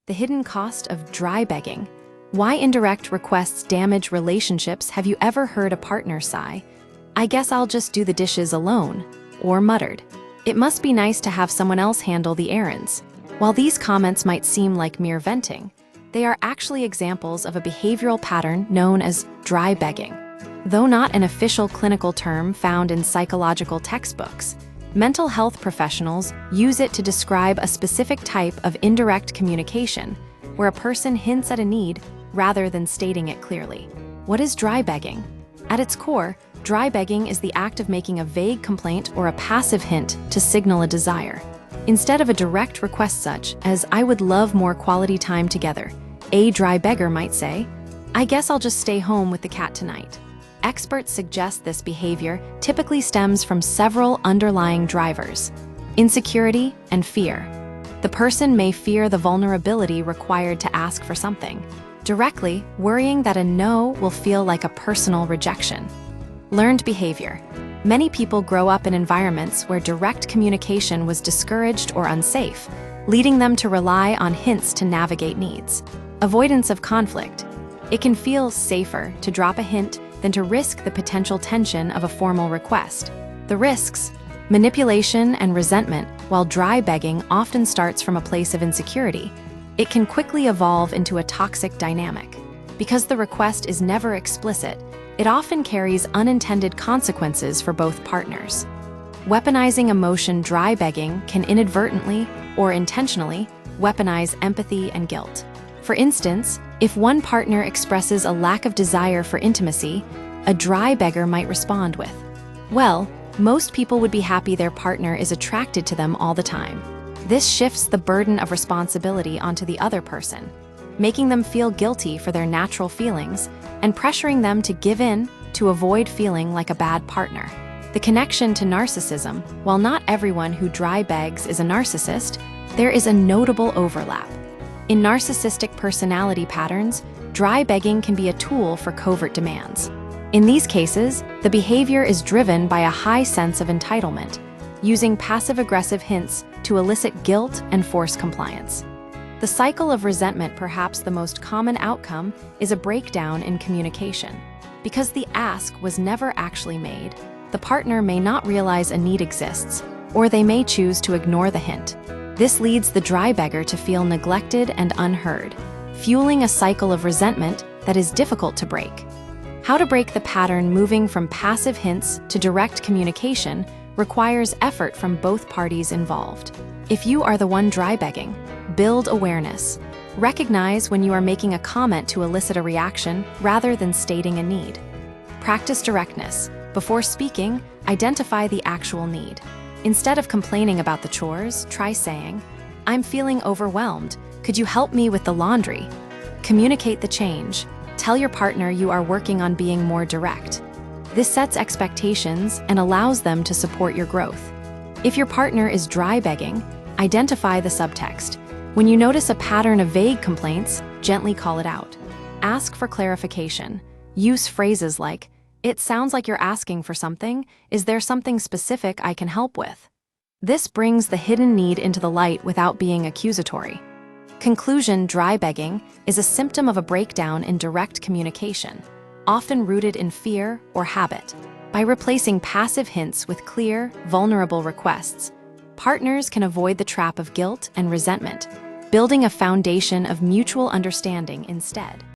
the hidden cost of dry begging. Why indirect requests damage relationships. Have you ever heard a partner sigh, "I guess I'll just do the dishes alone," or muttered, "It must be nice to have someone else handle the errands"? While these comments might seem like mere venting, they are actually examples of a behavioral pattern known as dry begging. Though not an official clinical term found in psychological textbooks, mental health professionals use it to describe a specific type of indirect communication, where a person hints at a need rather than stating it clearly. What is dry begging? At its core, dry begging is the act of making a vague complaint or a passive hint to signal a desire. Instead of a direct request such as, "I would love more quality time together," a dry beggar might say, "I guess I'll just stay home with the cat tonight." Experts suggest this behavior typically stems from several underlying drivers: insecurity and fear. The person may fear the vulnerability required to ask for something directly, worrying that a no will feel like a personal rejection. Learned behavior. Many people grow up in environments where direct communication was discouraged or unsafe, leading them to rely on hints to navigate needs. Avoidance of conflict. It can feel safer to drop a hint than to risk the potential tension of a formal request. The risks: manipulation and resentment. While dry begging often starts from a place of insecurity, it can quickly evolve into a toxic dynamic. Because the request is never explicit, it often carries unintended consequences for both partners. Weaponizing emotion. Dry begging can inadvertently or intentionally weaponize empathy and guilt. For instance, if one partner expresses a lack of desire for intimacy, a dry beggar might respond with, "Well, most people would be happy their partner is attracted to them all the time." This shifts the burden of responsibility onto the other person, making them feel guilty for their natural feelings and pressuring them to give in to avoid feeling like a bad partner. The connection to narcissism. While not everyone who dry begs is a narcissist, there is a notable overlap. In narcissistic personality patterns, dry begging can be a tool for covert demands. In these cases, the behavior is driven by a high sense of entitlement, using passive-aggressive hints to elicit guilt and force compliance. The cycle of resentment. Perhaps the most common outcome is a breakdown in communication. Because the ask was never actually made, the partner may not realize a need exists, or they may choose to ignore the hint. This leads the dry beggar to feel neglected and unheard, fueling a cycle of resentment that is difficult to break. How to break the pattern. Moving from passive hints to direct communication requires effort from both parties involved. If you are the one dry begging, build awareness. Recognize when you are making a comment to elicit a reaction rather than stating a need. Practice directness. Before speaking, identify the actual need. Instead of complaining about the chores, try saying, "I'm feeling overwhelmed. Could you help me with the laundry?" Communicate the change. Tell your partner you are working on being more direct. This sets expectations and allows them to support your growth. If your partner is dry begging, identify the subtext. When you notice a pattern of vague complaints, gently call it out. Ask for clarification. Use phrases like, "It sounds like you're asking for something. Is there something specific I can help with?" This brings the hidden need into the light without being accusatory. Conclusion. Dry begging is a symptom of a breakdown in direct communication, often rooted in fear or habit. By replacing passive hints with clear, vulnerable requests, partners can avoid the trap of guilt and resentment, building a foundation of mutual understanding instead.